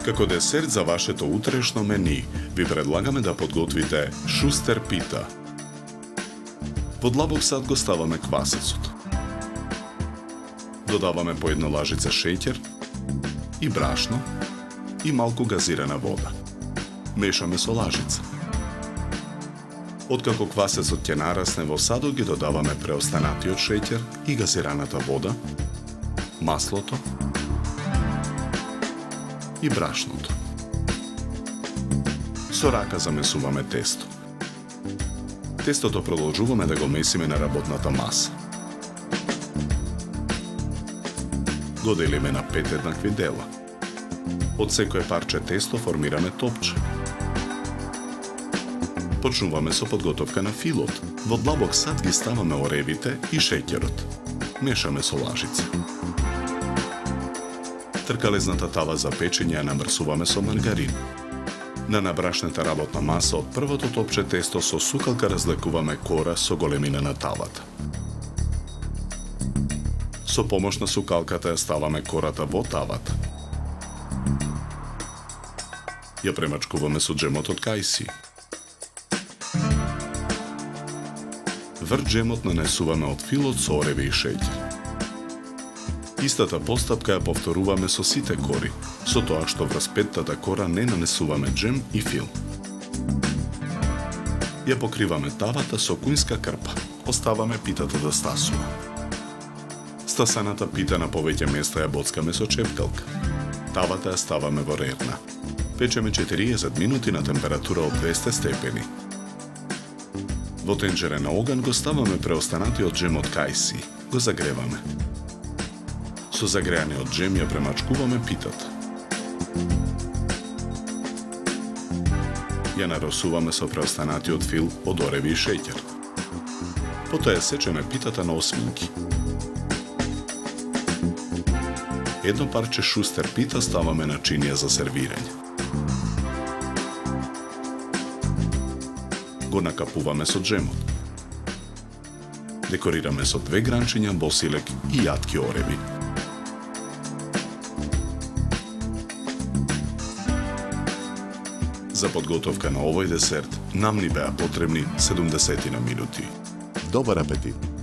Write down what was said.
Како десерт за вашето утрешно мени, ви предлагаме да подготвите шустер пита. Во длабок сад го ставаме квасецот. Додаваме по една лажица шеќер и брашно и малку газирана вода. Мешаме со лажица. Откако квасецот ќе нарасне во садот, ги додаваме преостанатиот шеќер и газираната вода, маслото и брашното. Со рака замесуваме тесто. Тестото продолжуваме да го месиме на работната маса. Го делиме на 5 еднакви дела. Од секое парче тесто формираме топче. Почнуваме со подготовка на филот. Во длабок сад ги ставаме оревите и шеќерот. Мешаме со лажица. Тркалезната тава за печење ја намрсуваме со маргарин. На набрашната работна маса од првото топче тесто со сукалка разлекуваме кора со големина на тавата. Со помош на сукалката ја ставаме кората во тавата. Ја премачкуваме со джемот од кајси. Врз джемот нанесуваме од филот со ореви и шеќер. Истата постапка ја повторуваме со сите кори, со тоа што врз петтата кора не нанесуваме джем и фил. Ја покриваме тавата со кујнска крпа. Оставаме питата да стасува. Стасаната пита на повеќе места ја боцкаме со чепкалка. Тавата ја ставаме во рерна. Печеме 40 минути на температура од 200 степени. Во тенџере на оган го ставаме преостанатиот джем од кајси. Го загреваме. Со загреаниот джем ја премачкуваме питата. Ја наросуваме со преостанатиот фил од ореви и шеќер. Потоа ја сечеме питата на осминки. Едно парче шустер пита ставаме на чинија за сервирање. Го накапуваме со джемот. Декорираме со 2 гранчиња босилек и јатки ореви. За подготовка на овој десерт нам ни беа потребни 70 минути. Добар апетит!